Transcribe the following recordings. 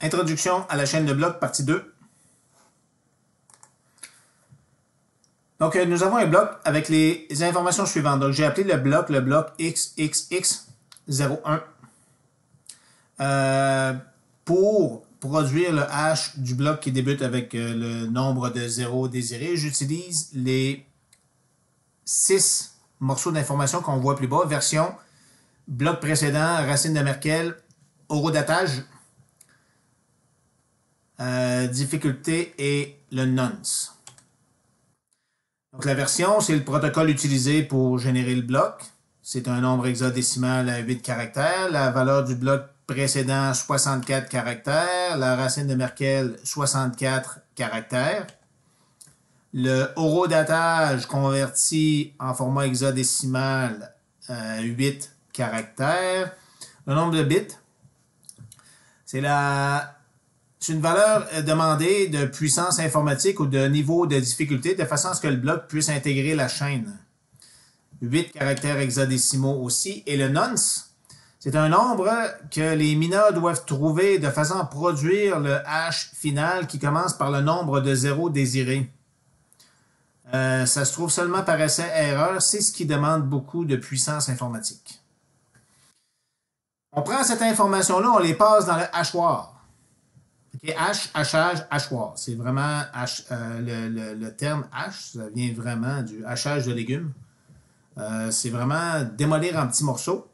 Introduction à la chaîne de blocs, partie 2. Donc, nous avons un bloc avec les informations suivantes. Donc, j'ai appelé le bloc XXX01 pour produire le hash du bloc qui débute avec le nombre de 0 désiré. J'utilise les 6 morceaux d'informations qu'on voit plus bas. Version, bloc précédent, racine de Merkel, horodatage, difficulté et le nonce. Donc la version, c'est le protocole utilisé pour générer le bloc. C'est un nombre hexadécimal à 8 caractères. La valeur du bloc précédent, 64 caractères. La racine de Merkel, 64 caractères. Le horodatage converti en format hexadécimal à 8 caractères. Le nombre de bits, c'est une valeur demandée de puissance informatique ou de niveau de difficulté de façon à ce que le bloc puisse intégrer la chaîne. 8 caractères hexadécimaux aussi. Et le nonce, c'est un nombre que les mineurs doivent trouver de façon à produire le hash final qui commence par le nombre de 0 désiré. Ça se trouve seulement par essai-erreur. C'est ce qui demande beaucoup de puissance informatique. On prend cette information-là, on les passe dans le hachoir. Okay, hachage, hachoir. C'est vraiment le terme hash, ça vient vraiment du hachage de légumes. C'est vraiment démolir en petits morceaux.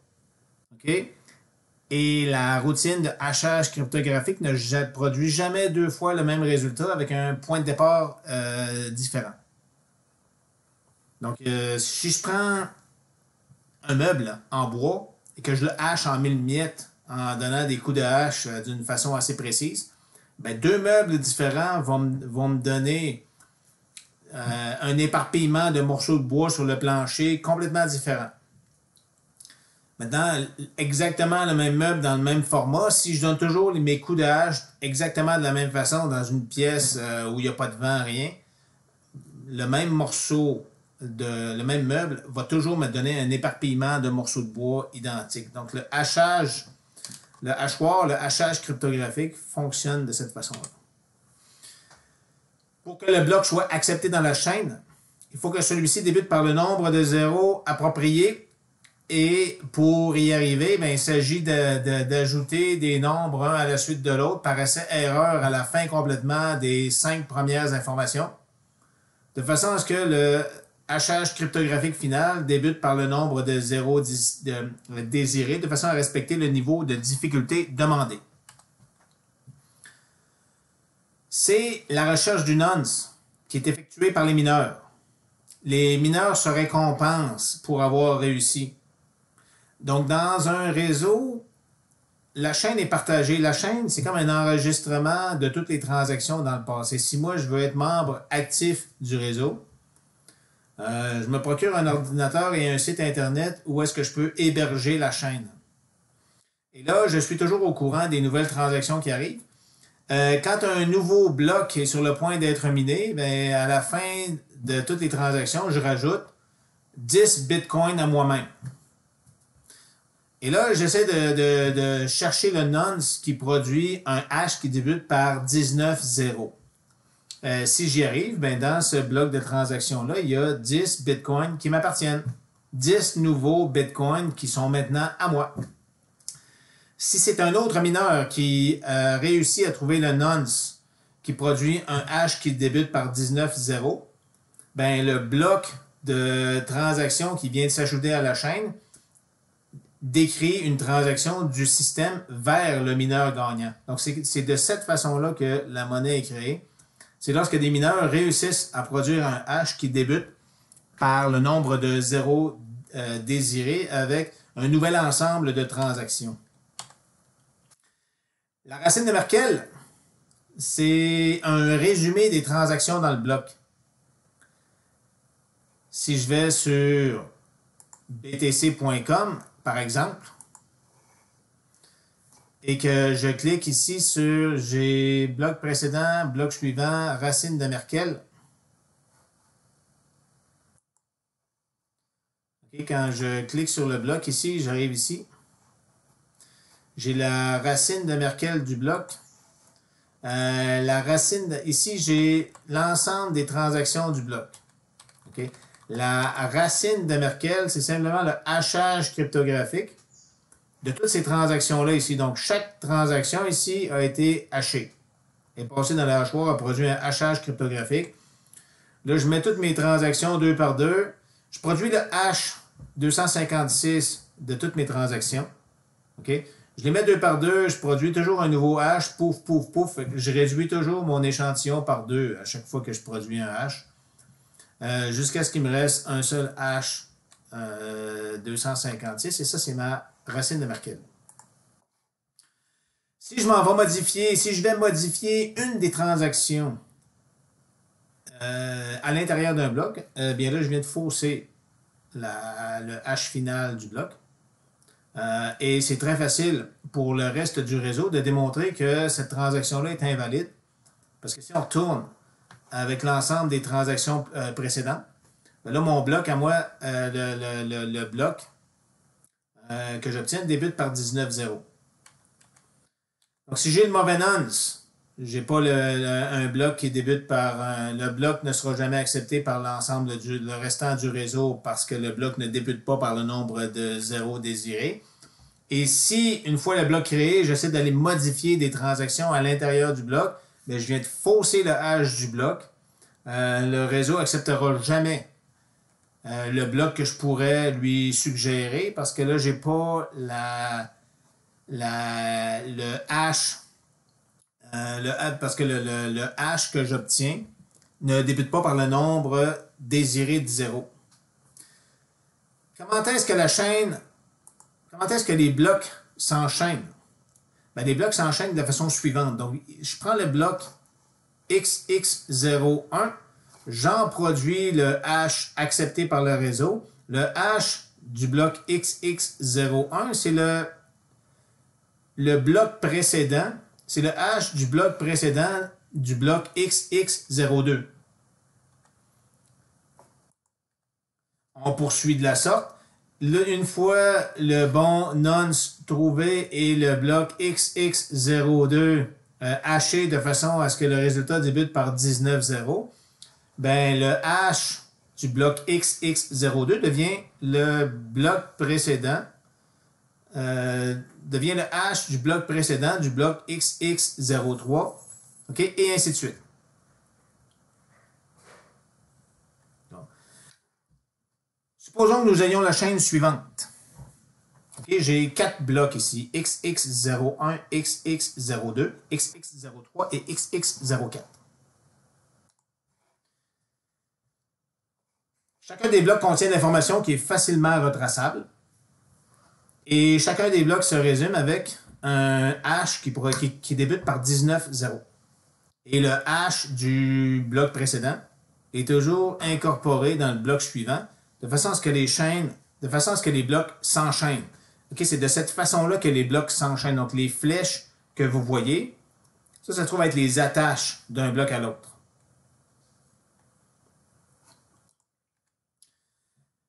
Okay? Et la routine de hachage cryptographique ne produit jamais 2 fois le même résultat avec un point de départ différent. Donc, si je prends un meuble en bois et que je le hache en 1000 miettes en donnant des coups de hache d'une façon assez précise, ben, 2 meubles différents vont me donner un éparpillement de morceaux de bois sur le plancher complètement différent. Maintenant, exactement le même meuble dans le même format, si je donne toujours mes coups de hache exactement de la même façon dans une pièce où il n'y a pas de vent, rien, le même morceau, le même meuble va toujours me donner un éparpillement de morceaux de bois identiques. Donc, le hachage, le hachoir, le hachage cryptographique fonctionne de cette façon-là. Pour que le bloc soit accepté dans la chaîne, il faut que celui-ci débute par le nombre de 0 approprié. Et pour y arriver, bien, il s'agit d'ajouter des nombres un à la suite de l'autre par essai-erreur à la fin complètement des 5 premières informations, de façon à ce que le hachage cryptographique final débute par le nombre de 0 désiré, de façon à respecter le niveau de difficulté demandé. C'est la recherche du nonce qui est effectuée par les mineurs. Les mineurs se récompensent pour avoir réussi. Donc, dans un réseau, la chaîne est partagée. La chaîne, c'est comme un enregistrement de toutes les transactions dans le passé. Si moi, je veux être membre actif du réseau, je me procure un ordinateur et un site Internet où est-ce que je peux héberger la chaîne. Et là, je suis toujours au courant des nouvelles transactions qui arrivent. Quand un nouveau bloc est sur le point d'être miné, bien, à la fin de toutes les transactions, je rajoute 10 bitcoins à moi-même. Et là, j'essaie de chercher le nonce qui produit un hash qui débute par 19,0. Si j'y arrive, ben dans ce bloc de transaction-là, il y a 10 bitcoins qui m'appartiennent. 10 nouveaux bitcoins qui sont maintenant à moi. Si c'est un autre mineur qui réussit à trouver le nonce qui produit un hash qui débute par 19,0, ben le bloc de transaction qui vient de s'ajouter à la chaîne décrit une transaction du système vers le mineur gagnant. Donc, c'est de cette façon-là que la monnaie est créée. C'est lorsque des mineurs réussissent à produire un hash qui débute par le nombre de 0 désirés avec un nouvel ensemble de transactions. La racine de Merkel, c'est un résumé des transactions dans le bloc. Si je vais sur btc.com, par exemple, et que je clique ici sur j'ai bloc précédent, bloc suivant, racine de Merkel. Okay, quand je clique sur le bloc ici, j'arrive ici. J'ai la racine de Merkel du bloc. La racine, ici, j'ai l'ensemble des transactions du bloc. Okay? La racine de Merkle, c'est simplement le hachage cryptographique de toutes ces transactions-là ici. Donc, chaque transaction ici a été hachée. Elle est passée dans le hachoir, a produit un hachage cryptographique. Là, je mets toutes mes transactions deux par deux. Je produis le hash 256 de toutes mes transactions. OK? Je les mets deux par deux, je produis toujours un nouveau hash, pouf, pouf, pouf. Je réduis toujours mon échantillon par deux à chaque fois que je produis un hash. Jusqu'à ce qu'il me reste un seul hash 256. Et ça, c'est ma racine de Merkle. Si je m'en vais modifier, si je vais modifier une des transactions à l'intérieur d'un bloc, bien là, je viens de fausser le hash final du bloc. Et c'est très facile pour le reste du réseau de démontrer que cette transaction-là est invalide. Parce que si on retourne avec l'ensemble des transactions précédentes, ben là, mon bloc à moi, le bloc que j'obtiens débute par 19,0. Donc, si j'ai le mauvais nonce, j'ai pas un bloc qui débute par... le bloc ne sera jamais accepté par l'ensemble le restant du réseau parce que le bloc ne débute pas par le nombre de zéros désirés. Et si, une fois le bloc créé, j'essaie d'aller modifier des transactions à l'intérieur du bloc, bien, je viens de fausser le hash du bloc. Le réseau n'acceptera jamais le bloc que je pourrais lui suggérer parce que là, j'ai pas le hash parce que le hash que j'obtiens ne débute pas par le nombre désiré de 0. Comment est-ce que la chaîne, comment est-ce que les blocs s'enchaînent? Ben, les blocs s'enchaînent de la façon suivante. Donc, je prends le bloc XX01, j'en produis le hash accepté par le réseau. Le hash du bloc XX01, c'est le bloc précédent. C'est le hash du bloc précédent du bloc XX02. On poursuit de la sorte. Là, une fois le bon nonce trouvé et le bloc XX02 haché de façon à ce que le résultat débute par 19,0, ben le hash du bloc XX02 devient le bloc précédent, devient le hash du bloc précédent du bloc XX03, OK, et ainsi de suite. Supposons que nous ayons la chaîne suivante. Okay, j'ai 4 blocs ici, XX01, XX02, XX03 et XX04. Chacun des blocs contient l'information qui est facilement retraçable. Et chacun des blocs se résume avec un hash qui débute par 19,0. Et le hash du bloc précédent est toujours incorporé dans le bloc suivant, de façon à ce que les blocs s'enchaînent. Okay, c'est de cette façon-là que les blocs s'enchaînent. Donc, les flèches que vous voyez, ça se trouve être les attaches d'un bloc à l'autre.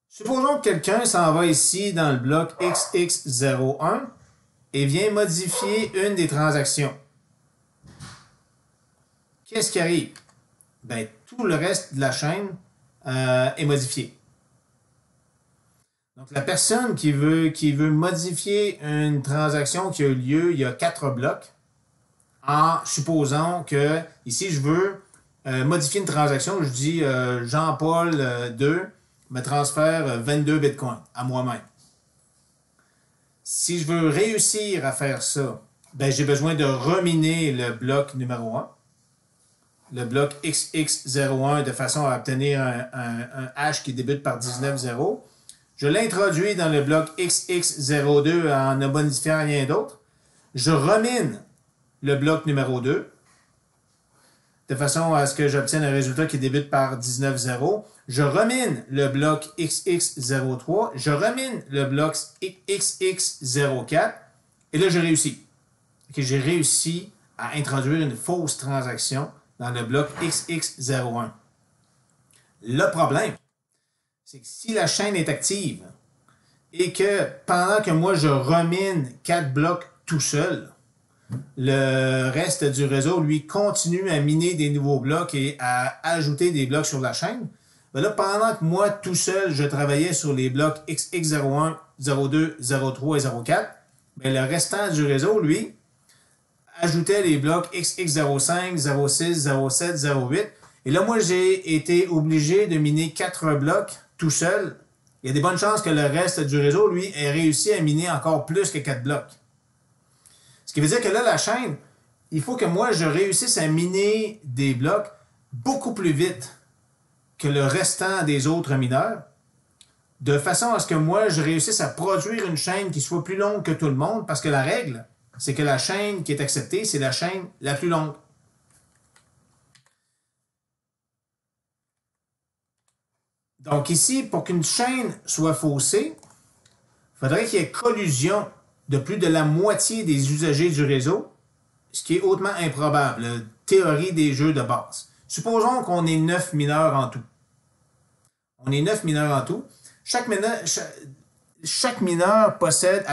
Supposons que quelqu'un s'en va ici dans le bloc XX01 et vient modifier une des transactions. Qu'est-ce qui arrive? Ben, tout le reste de la chaîne est modifié. Donc, la personne qui veut modifier une transaction qui a eu lieu il y a 4 blocs, en supposant que, ici, je veux modifier une transaction, je dis Jean-Paul 2 me transfère 22 bitcoins à moi-même. Si je veux réussir à faire ça, ben, j'ai besoin de reminer le bloc numéro 1, le bloc XX01, de façon à obtenir un hash qui débute par 19,0. Je l'introduis dans le bloc XX02 en ne modifiant rien d'autre. Je remine le bloc numéro 2 de façon à ce que j'obtienne un résultat qui débute par 19,0. Je remine le bloc XX03. Je remine le bloc XX04. Et là, j'ai réussi. Okay, j'ai réussi à introduire une fausse transaction dans le bloc XX01. Le problème, c'est que si la chaîne est active et que pendant que moi je remine 4 blocs tout seul, le reste du réseau, lui, continue à miner des nouveaux blocs et à ajouter des blocs sur la chaîne. Ben là, pendant que moi, tout seul, je travaillais sur les blocs XX01, 02, 03 et 04, ben le restant du réseau, lui, ajoutait les blocs XX05, 06, 07, 08. Et là, moi, j'ai été obligé de miner 4 blocs tout seul. Il y a des bonnes chances que le reste du réseau, lui, ait réussi à miner encore plus que 4 blocs. Ce qui veut dire que là, la chaîne, il faut que moi, je réussisse à miner des blocs beaucoup plus vite que le restant des autres mineurs, de façon à ce que moi, je réussisse à produire une chaîne qui soit plus longue que tout le monde, parce que la règle, c'est que la chaîne qui est acceptée, c'est la chaîne la plus longue. Donc ici, pour qu'une chaîne soit faussée, il faudrait qu'il y ait collusion de plus de la moitié des usagers du réseau, ce qui est hautement improbable, théorie des jeux de base. Supposons qu'on est 9 mineurs en tout. On est 9 mineurs en tout. Chaque mineur possède,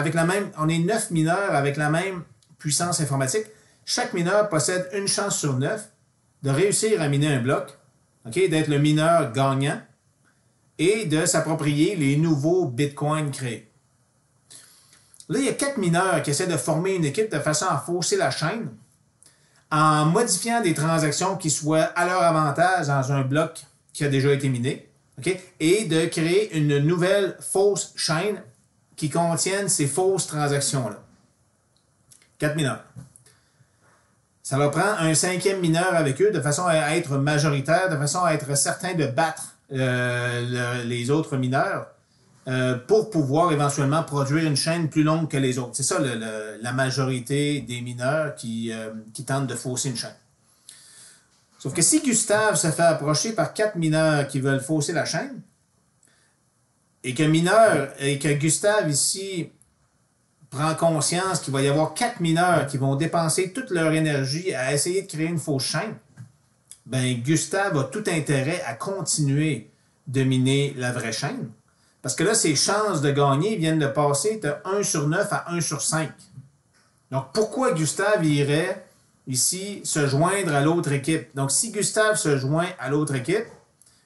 on est 9 mineurs avec la même puissance informatique. Chaque mineur possède une chance sur 9 de réussir à miner un bloc, okay, d'être le mineur gagnant et de s'approprier les nouveaux bitcoins créés. Là, il y a 4 mineurs qui essaient de former une équipe de façon à fausser la chaîne en modifiant des transactions qui soient à leur avantage dans un bloc qui a déjà été miné. Okay? Et de créer une nouvelle fausse chaîne qui contienne ces fausses transactions-là. 4 mineurs. Ça leur prend un 5e mineur avec eux de façon à être majoritaire, de façon à être certain de battre les autres mineurs pour pouvoir éventuellement produire une chaîne plus longue que les autres. C'est ça la majorité des mineurs qui tentent de fausser une chaîne. Sauf que si Gustave se fait approcher par 4 mineurs qui veulent fausser la chaîne, et que Gustave ici prend conscience qu'il va y avoir 4 mineurs qui vont dépenser toute leur énergie à essayer de créer une fausse chaîne, ben Gustave a tout intérêt à continuer de miner la vraie chaîne. Parce que là, ses chances de gagner viennent de passer de 1 sur 9 à 1 sur 5. Donc, pourquoi Gustave irait ici se joindre à l'autre équipe? Donc, si Gustave se joint à l'autre équipe,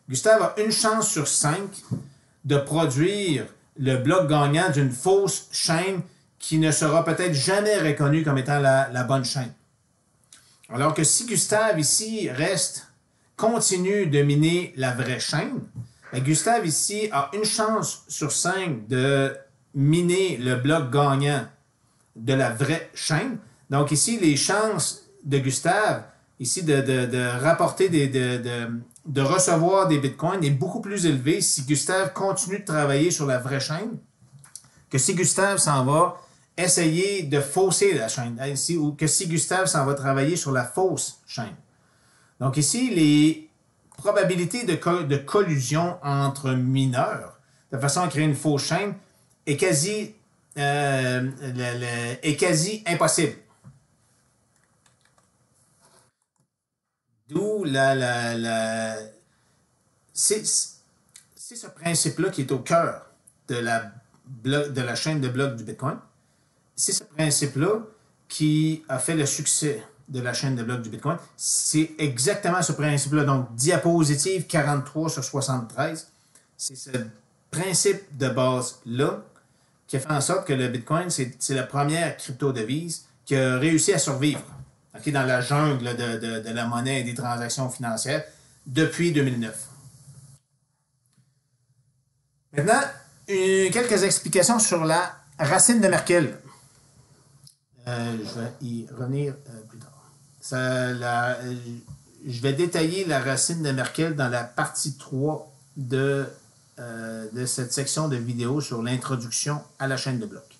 Gustave a une chance sur 5 de produire le bloc gagnant d'une fausse chaîne qui ne sera peut-être jamais reconnue comme étant la bonne chaîne. Alors que si Gustave ici continue de miner la vraie chaîne, bien, Gustave ici a une chance sur 5 de miner le bloc gagnant de la vraie chaîne. Donc ici, les chances de Gustave, ici, de rapporter de recevoir des bitcoins est beaucoup plus élevée si Gustave continue de travailler sur la vraie chaîne que si Gustave s'en va essayer de fausser la chaîne, ou que si Gustave s'en va travailler sur la fausse chaîne. Donc ici, les probabilités de collusion entre mineurs, de façon à créer une fausse chaîne, est quasi impossible. D'où c'est ce principe-là qui est au cœur de la chaîne de blocs du Bitcoin. C'est ce principe-là qui a fait le succès de la chaîne de blocs du Bitcoin. C'est exactement ce principe-là. Donc, diapositive 43 sur 73. C'est ce principe de base-là qui a fait en sorte que le Bitcoin, c'est la première crypto-devise qui a réussi à survivre, okay, dans la jungle de la monnaie et des transactions financières depuis 2009. Maintenant, quelques explications sur la racine de Merkel. Je vais y revenir plus tard. Je vais détailler la racine de Merkel dans la partie 3 de cette section de vidéo sur l'introduction à la chaîne de blocs.